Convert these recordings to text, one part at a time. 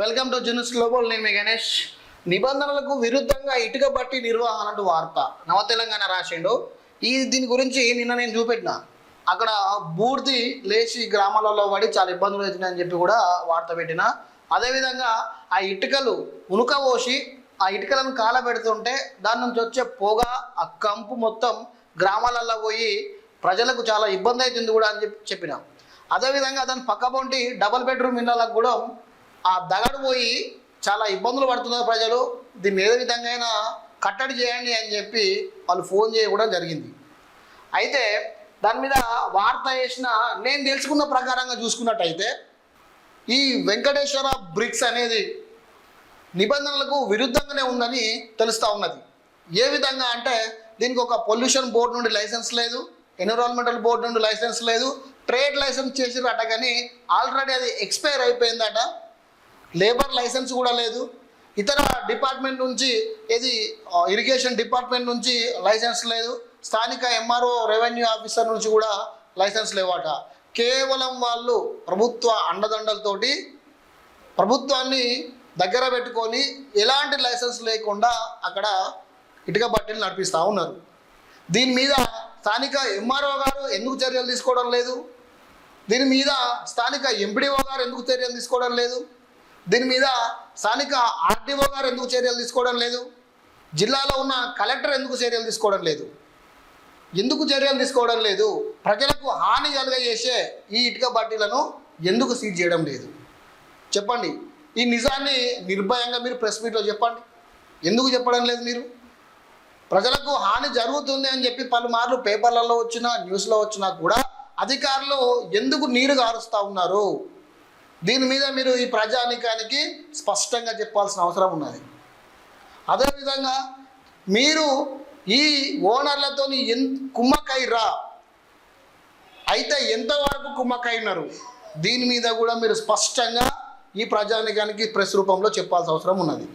Welcome to జిన్యూస్ global. నేను మీ గణేష్. నిబంధనలకు విరుద్ధంగా ఇటుక బట్టి నిర్వహణ అంటూ వార్త నవ తెలంగాణ రాసిండు. దీని గురించి నిన్న నేను చూపెట్టిన అక్కడ బూర్ది లేచి గ్రామాలలో పడి చాలా ఇబ్బందులు అవుతున్నాయని చెప్పి కూడా వార్త పెట్టిన. అదేవిధంగా ఆ ఇటుకలు ఉనుకబోసి ఆ ఇటుకలను కాలబెడుతుంటే దాని నుంచి వచ్చే పొగ ఆ కంపు మొత్తం గ్రామాలలో పోయి ప్రజలకు చాలా ఇబ్బంది అవుతుంది కూడా అని చెప్పిన. అదేవిధంగా దాని పక్కపొంటి డబుల్ బెడ్రూమ్ ఇళ్ళకు కూడా ఆ దగడు పోయి చాలా ఇబ్బందులు పడుతున్నారు ప్రజలు. దీన్ని ఏ విధంగా అయినా కట్టడి చేయండి అని చెప్పి వాళ్ళు ఫోన్ చేయడం జరిగింది. అయితే దాని మీద వార్త వేసిన నేను తెలుసుకున్న ప్రకారంగా చూసుకున్నట్టయితే ఈ వెంకటేశ్వర బ్రిక్స్ అనేది నిబంధనలకు విరుద్ధంగానే ఉందని తెలుస్తూ ఉన్నది. ఏ విధంగా అంటే దీనికి ఒక పొల్యూషన్ బోర్డు నుండి లైసెన్స్ లేదు, ఎన్విరాన్మెంటల్ బోర్డు నుండి లైసెన్స్ లేదు, ట్రేడ్ లైసెన్స్ చేసిరట కానీ ఆల్రెడీ అది ఎక్స్పైర్ అయిపోయిందట. లేబర్ లైసెన్స్ కూడా లేదు. ఇతర డిపార్ట్మెంట్ నుంచి ఇది ఇరిగేషన్ డిపార్ట్మెంట్ నుంచి లైసెన్స్ లేదు. స్థానిక ఎంఆర్ఓ రెవెన్యూ ఆఫీసర్ నుంచి కూడా లైసెన్స్ లేవట. కేవలం వాళ్ళు ప్రభుత్వ అండదండలతోటి ప్రభుత్వాన్ని దగ్గర పెట్టుకొని ఎలాంటి లైసెన్స్ లేకుండా అక్కడ ఇటుక బట్టీలు నడిపిస్తూ ఉన్నారు. దీని మీద స్థానిక ఎంఆర్ఓ గారు ఎందుకు చర్యలు తీసుకోవడం లేదు? దీని మీద స్థానిక ఎంపీడీఓ గారు ఎందుకు చర్యలు తీసుకోవడం లేదు? దీని మీద స్థానిక ఆర్డీఓ గారు ఎందుకు చర్యలు తీసుకోవడం లేదు? జిల్లాలో ఉన్న కలెక్టర్ ఎందుకు చర్యలు తీసుకోవడం లేదు? ఎందుకు చర్యలు తీసుకోవడం లేదు? ప్రజలకు హాని కలిగజేసే ఈ ఇటుక బట్టీలను ఎందుకు సీజ్ చేయడం లేదు? చెప్పండి. ఈ నిజాన్ని నిర్భయంగా మీరు ప్రెస్ మీట్లో చెప్పండి. ఎందుకు చెప్పడం లేదు? మీరు ప్రజలకు హాని జరుగుతుంది అని చెప్పి పలుమార్లు పేపర్లలో వచ్చినా న్యూస్లో వచ్చినా కూడా అధికారులు ఎందుకు నీరు గారుస్తూ ఉన్నారు? దీని మీద మీరు ఈ ప్రజానికానికి స్పష్టంగా చెప్పాల్సిన అవసరం ఉన్నది. అదేవిధంగా మీరు ఈ ఓనర్లతో కుమ్మక్కైరా అయితే ఎంతవరకు కుమ్మక్కైనారు? దీని మీద కూడా మీరు స్పష్టంగా ఈ ప్రజానికానికి ప్రెస్ రూపంలో చెప్పాల్సిన అవసరం ఉన్నది.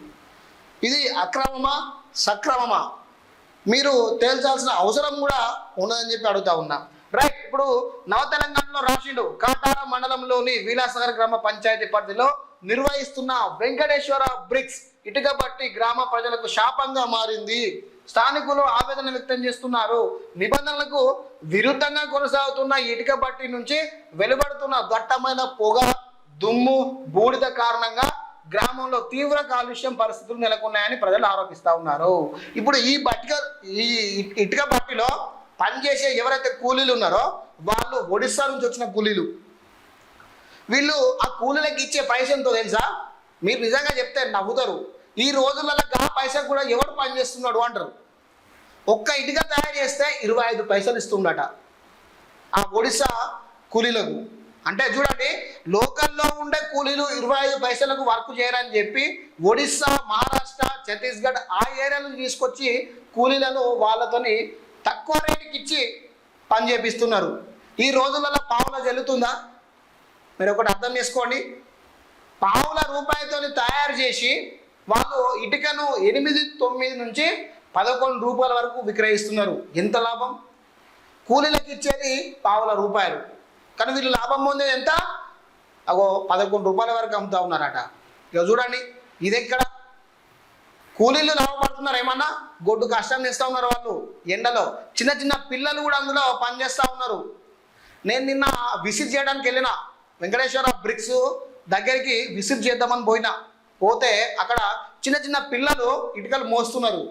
ఇది అక్రమమా సక్రమమా మీరు తేల్చాల్సిన అవసరం కూడా ఉన్నదని చెప్పి అడుగుతా ఉన్నా. రైట్. ఇప్పుడు నవ తెలంగాణలో రాసిండు కాటార మండలంలోని విలాసనగర్ గ్రామ పంచాయతీ పరిధిలో నిర్వహిస్తున్న వెంకటేశ్వర బ్రిక్స్ ఇటుక బట్టి గ్రామ ప్రజలకు శాపంగా మారింది. స్థానికులు ఆవేదన వ్యక్తం చేస్తున్నారు. నిబంధనలకు విరుద్ధంగా కొనసాగుతున్న ఇటుక బట్టి నుంచి వెలువడుతున్న దట్టమైన పొగ, దుమ్ము, బూడిద కారణంగా గ్రామంలో తీవ్ర కాలుష్యం పరిస్థితులు నెలకొన్నాయని ప్రజలు ఆరోపిస్తూ ఉన్నారు. ఇప్పుడు ఈ ఇటుక బట్టిలో పనిచేసే ఎవరైతే కూలీలు ఉన్నారో వాళ్ళు ఒడిస్సా నుంచి వచ్చిన కూలీలు. వీళ్ళు ఆ కూలీలకు ఇచ్చే పైసలతో తెలుసా? మీరు నిజంగా చెప్తే నవ్వుతారు. ఈ రోజులలో ఆ పైసా కూడా ఎవరు పని చేస్తున్నాడు అంటారు. ఒక్క ఇటుక తయారు చేస్తే 25 పైసలు ఇస్తుండట ఆ ఒడిస్సా కూలీలకు. అంటే చూడండి, లోకల్లో ఉండే కూలీలు 25 పైసలకు వర్క్ చేయరని చెప్పి ఒడిస్సా, మహారాష్ట్ర, ఛత్తీస్గఢ్ ఆ ఏరియాలను తీసుకొచ్చి కూలీలను వాళ్ళతోని తక్కువ రేటుకి ఇచ్చి పని చేపిస్తున్నారు. ఈ రోజులలో పావుల జల్లుతుందా? మీరు ఒకటి అర్థం చేసుకోండి. పావుల రూపాయితో తయారు చేసి వాళ్ళు ఇటుకను 8, 9 నుంచి 11 రూపాయల వరకు విక్రయిస్తున్నారు. ఎంత లాభం? కూలీలకు ఇచ్చేది పావుల రూపాయలు, కానీ వీళ్ళు లాభం పొందేది ఎంత? 11 రూపాయల వరకు అమ్ముతా ఉన్నారట. ఇక చూడండి, ఇది ఎక్కడ కూలీలు లాభపడుతున్నారు? ఏమన్నా గొడ్డు కష్టం చేస్తూ ఉన్నారు వాళ్ళు ఎండలో. చిన్న చిన్న పిల్లలు కూడా అందులో పనిచేస్తూ ఉన్నారు. నేను నిన్న విజిట్ చేయడానికి వెళ్ళిన వెంకటేశ్వర బ్రిక్స్ దగ్గరికి విజిట్ చేద్దామని పోతే అక్కడ చిన్న చిన్న పిల్లలు ఇటుకలు మోస్తున్నారు.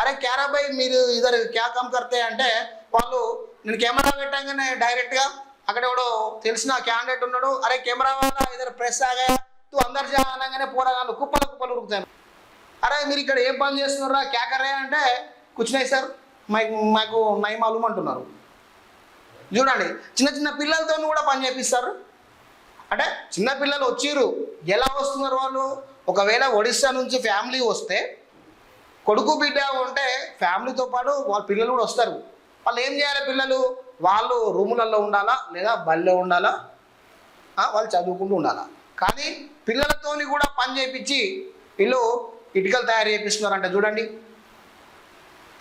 అరే క్యారాబాయ్ మీరు ఇద్దరు క్యా కమ్ కర్తే అంటే వాళ్ళు, నేను కెమెరా పెట్టగానే డైరెక్ట్గా అక్కడ ఎవడో తెలిసిన క్యాండిడేట్ ఉన్నాడు, అరే కెమెరా వాళ్ళ ఇద్దరు ప్రెస్ ఆగా తూ అందరు అనగానే పోరాగాళ్ళు కుప్పలు ఉరుకుతాను. అరే మీరు ఇక్కడ ఏం పని చేస్తున్నారా క్యాకరే అంటే కూర్చున్నాయి సార్ మాకు నై మాలూమ్ అంటున్నారు. చూడండి, చిన్న చిన్న పిల్లలతో కూడా పని చేపిస్తారు. అంటే చిన్న పిల్లలు వచ్చిర్రు, ఎలా వస్తున్నారు వాళ్ళు? ఒకవేళ ఒడిస్సా నుంచి ఫ్యామిలీ వస్తే, కొడుకు బిడ్డ ఉంటే ఫ్యామిలీతో పాటు వాళ్ళ పిల్లలు కూడా వస్తారు. వాళ్ళు ఏం చేయాలి? పిల్లలు వాళ్ళు రూములలో ఉండాలా లేదా బళ్ళో ఉండాలా, వాళ్ళు చదువుకుంటూ ఉండాలా. కానీ పిల్లలతోని కూడా పని చేయించి వీళ్ళు ఇటుకలు తయారు చేపిస్తున్నారంటే చూడండి,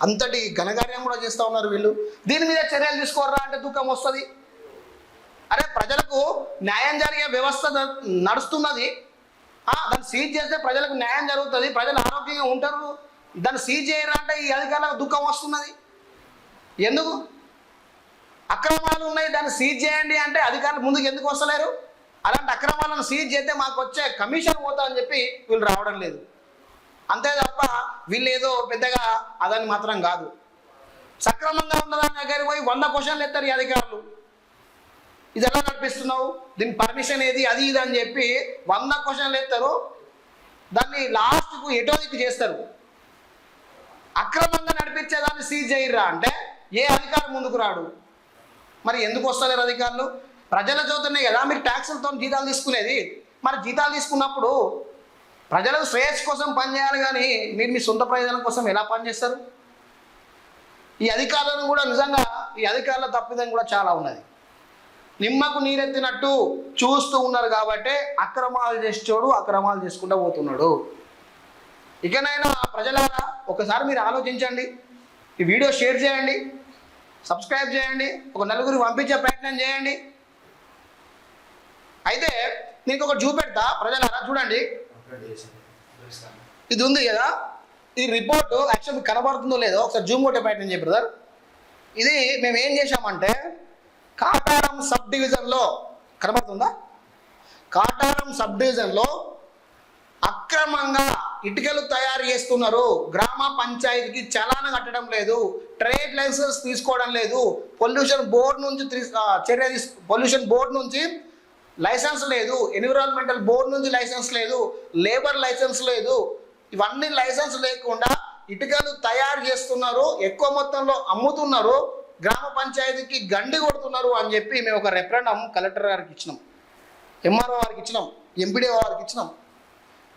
అంతటి ఘనకార్యం కూడా చేస్తూ ఉన్నారు వీళ్ళు. దీని మీద చర్యలు తీసుకోరా అంటే దుఃఖం వస్తుంది. అరే ప్రజలకు న్యాయం జరిగే వ్యవస్థ నడుస్తున్నది, దాన్ని సీజ్ చేస్తే ప్రజలకు న్యాయం జరుగుతుంది, ప్రజలు ఆరోగ్యంగా ఉంటారు. దాన్ని సీజ్ చేయరా అంటే ఈ అధికారులకు దుఃఖం వస్తున్నది. ఎందుకు? అక్రమాలు ఉన్నాయి, దాన్ని సీజ్ చేయండి అంటే అధికారులు ముందుకు ఎందుకు వస్తలేరు? అలాంటి అక్రమాలను సీజ్ చేస్తే మాకు వచ్చే కమిషన్ పోతా అని చెప్పి వీళ్ళు రావడం లేదు. అంతే తప్ప వీళ్ళు ఏదో పెద్దగా అదని మాత్రం కాదు. సక్రమంగా ఉన్నదాని దగ్గరికి పోయి 100 క్వశ్చన్లు ఎత్తారు ఈ అధికారులు. ఇది ఎలా నడిపిస్తున్నావు, దీని పర్మిషన్ ఏది, అది ఇది అని చెప్పి 100 క్వశ్చన్లు ఎత్తారు. దాన్ని లాస్ట్కు ఎటో దిక్కు చేస్తారు. అక్రమంగా నడిపించేదాన్ని సీజ్ చేయరా అంటే ఏ అధికారం ముందుకు రాడు. మరి ఎందుకు వస్తలేరు అధికారులు? ప్రజల చోతనే కదా మీరు ట్యాక్సులతో జీతాలు తీసుకునేది. మరి జీతాలు తీసుకున్నప్పుడు ప్రజలకు శ్రేయస్ కోసం పనిచేయాలి, కానీ మీరు మీ సొంత ప్రయోజనం కోసం ఎలా పనిచేస్తారు? ఈ అధికారులను కూడా నిజంగా ఈ అధికారుల తప్పిదం కూడా చాలా ఉన్నది. నిమ్మకు నీరెత్తినట్టు చూస్తూ ఉన్నారు కాబట్టి అక్రమాలు చేసేవాడు అక్రమాలు చేసుకుంటూ పోతున్నాడు. ఇకనైనా ప్రజలారా ఒకసారి మీరు ఆలోచించండి, ఈ వీడియో షేర్ చేయండి, సబ్స్క్రైబ్ చేయండి, ఒక నలుగురికి పంపించే ప్రయత్నం చేయండి. అయితే నీకు ఒకటి చూపెడతా ప్రజలారా, చూడండి. ఇది ఉంది కదా, ఈ రిపోర్టు యాక్చువల్ కనబడుతుందో లేదో ఒకసారి జూమ్ కొట్టే ప్రయత్నం చేయ బ్రదర్. ఇది మేము ఏం చేశామంటే కాటారం సబ్ డివిజన్లో కనబడుతుందా, కాటారం సబ్ డివిజన్లో అక్రమంగా ఇటుకలు తయారు చేస్తున్నారు. గ్రామ పంచాయతీకి చలాన కట్టడం లేదు, ట్రేడ్ లైసెన్స్ తీసుకోవడం లేదు, పొల్యూషన్ బోర్డు నుంచి పొల్యూషన్ బోర్డు నుంచి లైసెన్స్ లేదు, ఎన్విరాన్మెంటల్ బోర్డు నుంచి లైసెన్స్ లేదు, లేబర్ లైసెన్స్ లేదు. ఇవన్నీ లైసెన్స్ లేకుండా ఇటుకలు తయారు చేస్తున్నారు, ఎక్కువ మొత్తంలో అమ్ముతున్నారు, గ్రామ పంచాయతీకి గండి కొడుతున్నారు అని చెప్పి మేము ఒక రెఫరెండం కలెక్టర్ గారికి ఇచ్చినాం, ఎంఆర్ఓ వారికి ఇచ్చినాం, ఎంపీడీఓ వారికి ఇచ్చినాం.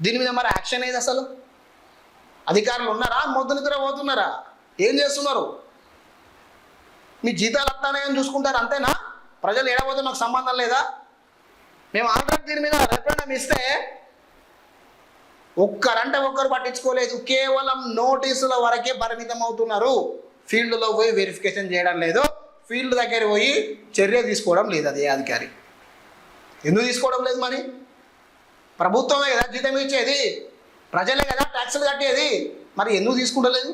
దీని మీద మరి యాక్షన్ ఏది? అసలు అధికారులు ఉన్నారా? మొద్దు నిద్ర పోతున్నారా? ఏం చేస్తున్నారు? మీ జీతాలు అట్టానే చూసుకుంటారు అంతేనా? ప్రజలు ఏడబోతే నాకు సంబంధం లేదా? మేము ఆల్రెడీ దీని మీద రెఫరెండం ఇస్తే ఒక్కరంటే ఒక్కరు పట్టించుకోలేదు, కేవలం నోటీసుల వరకే పరిమితం అవుతున్నారు. ఫీల్డ్లో పోయి వెరిఫికేషన్ చేయడం లేదు, ఫీల్డ్ దగ్గర పోయి చర్య తీసుకోవడం లేదు. అదే అధికారి ఎందుకు తీసుకోవడం లేదు? మరి ప్రభుత్వమే కదా జీతం ఇచ్చేది, ప్రజలే కదా ట్యాక్సులు కట్టేది, మరి ఎందుకు తీసుకుంటలేదు?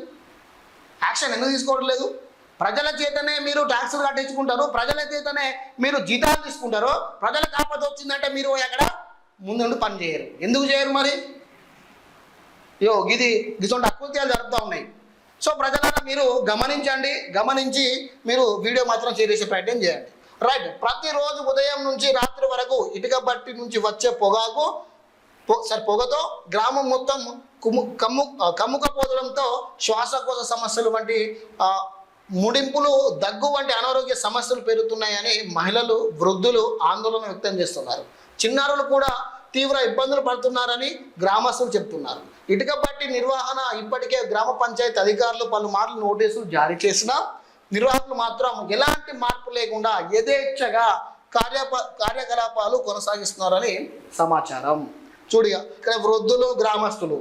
యాక్షన్ ఎందుకు తీసుకోవడం లేదు? ప్రజల చేతనే మీరు ట్యాక్సులు కట్టించుకుంటారు, ప్రజల చేతనే మీరు జీతాలు తీసుకుంటారు. ప్రజలకు ఆపద వచ్చిందంటే మీరు అక్కడ ముందుండి పని చేయరు. ఎందుకు చేయరు మరి? ఇది ఇటువంటి అకృత్యాలు జరుగుతూ ఉన్నాయి. సో ప్రజలారా మీరు గమనించండి, గమనించి మీరు వీడియో మాత్రం షేర్ చేసే ప్రయత్నం చేయండి. రైట్. ప్రతిరోజు ఉదయం నుంచి రాత్రి వరకు ఇటుక బట్టి నుంచి వచ్చే పొగతో గ్రామం మొత్తం కమ్ముకపోవడంతో శ్వాసకోశ సమస్యలు వంటి ముడింపులు, దగ్గు వంటి అనారోగ్య సమస్యలు పెరుగుతున్నాయని మహిళలు, వృద్ధులు ఆందోళన వ్యక్తం చేస్తున్నారు. చిన్నారులు కూడా తీవ్ర ఇబ్బందులు పడుతున్నారని గ్రామస్తులు చెప్తున్నారు. ఇటుక బట్టి నిర్వహణ ఇప్పటికే గ్రామ పంచాయతీ అధికారులు పలుమార్లు నోటీసులు జారీ చేసినా నిర్వాహకులు మాత్రం ఎలాంటి మార్పు లేకుండా యథేచ్ఛగా కార్యకలాపాలు కొనసాగిస్తున్నారని సమాచారం. చూడిగా ఇక్కడ వృద్ధులు, గ్రామస్తులు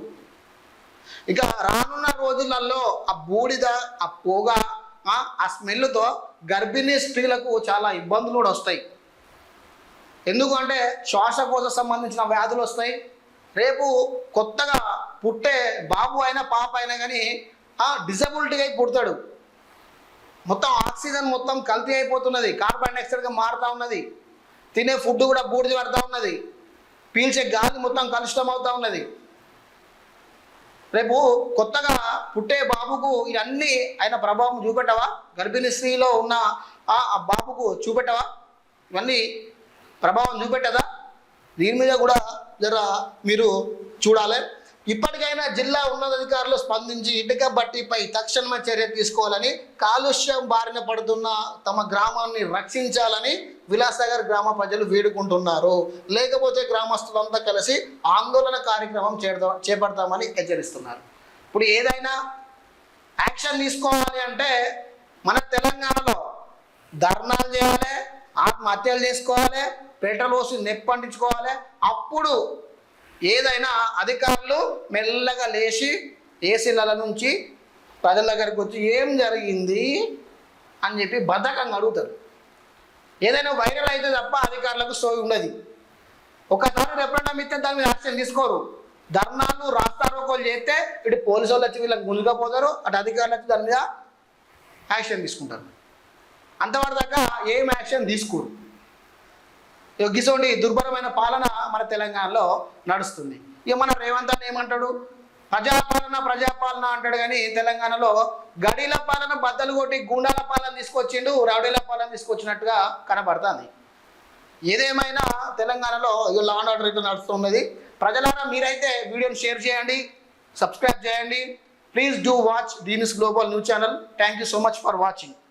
ఇక రానున్న రోజులలో ఆ బూడిద, ఆ పొగ, ఆ స్మెల్తో గర్భిణీ స్త్రీలకు చాలా ఇబ్బందులు కూడా వస్తాయి. ఎందుకంటే శ్వాసకోశ సంబంధించిన వ్యాధులు వస్తాయి. రేపు కొత్తగా పుట్టే బాబు అయినా పాప అయినా కానీ డిజబిలిటీ అయి పుడతాడు. మొత్తం ఆక్సిజన్ మొత్తం కల్తీ అయిపోతున్నది, కార్బన్ డైఆక్సైడ్గా మారుతూ ఉన్నది, తినే ఫుడ్ కూడా బూడిద పడుతూ ఉన్నది, పీల్చే గాలి మొత్తం కలుషితం అవుతూ ఉన్నది. రేపు కొత్తగా పుట్టే బాబుకు ఇవన్నీ ఆయన ప్రభావం చూపెట్టవా? గర్భిణీ స్త్రీలో ఉన్న ఆ బాబుకు చూపెట్టవా? ఇవన్నీ ప్రభావం చూపెట్టదా? దీని మీద కూడా జర మీరు చూడాలి. ఇప్పటికైనా జిల్లా ఉన్నతాధికారులు స్పందించి ఇటుక బట్టిపై తక్షణమే చర్య తీసుకోవాలని, కాలుష్యం బారిన పడుతున్న తమ గ్రామాన్ని రక్షించాలని విలాసాగర్ గ్రామ ప్రజలు వేడుకుంటున్నారు. లేకపోతే గ్రామస్తులంతా కలిసి ఆందోళన కార్యక్రమం చేపడతామని హెచ్చరిస్తున్నారు. ఇప్పుడు ఏదైనా యాక్షన్ తీసుకోవాలి అంటే మన తెలంగాణలో ధర్నాలు చేయాలి, ఆత్మహత్యలు చేసుకోవాలి, పెట్రోల్ పోసి నెప్పంటించుకోవాలి. అప్పుడు ఏదైనా అధికారులు మెల్లగా లేచి ఏసీల నుంచి ప్రజల దగ్గరికి వచ్చి ఏం జరిగింది అని చెప్పి బద్ధకంగా అడుగుతారు. ఏదైనా వైరల్ అయితే తప్ప అధికారులకు సోయి ఉండదు. ఒకసారి రెఫరెండం ఇస్తే దాని మీద యాక్షన్ తీసుకోరు. ధర్నాలు రాస్తారోకోలు చేస్తే ఇటు పోలీసు వాళ్ళు వచ్చి వీళ్ళకి మునిగిపోతారు, అటు అధికారులు వచ్చి దాని మీద యాక్షన్ తీసుకుంటారు. అంతవరదాకా ఏం యాక్షన్ తీసుకోరు. గిసోండి దుర్భరమైన పాలన మన తెలంగాణలో నడుస్తుంది. ఇక మన రేవంత్ అన్న ఏమంటాడు, ప్రజాపాలన అంటాడు. కానీ తెలంగాణలో గడీల పాలన బద్దలు కొట్టి గుండాల పాలన తీసుకొచ్చిండు, రౌడీల పాలన తీసుకొచ్చినట్టుగా కనబడుతుంది. ఏదేమైనా తెలంగాణలో లా అండ్ ఆర్డర్ ఇట్లా నడుస్తున్నది. ప్రజలారా మీరైతే వీడియోని షేర్ చేయండి, సబ్స్క్రైబ్ చేయండి. Please do watch the news global news channel. Thank you so much for watching.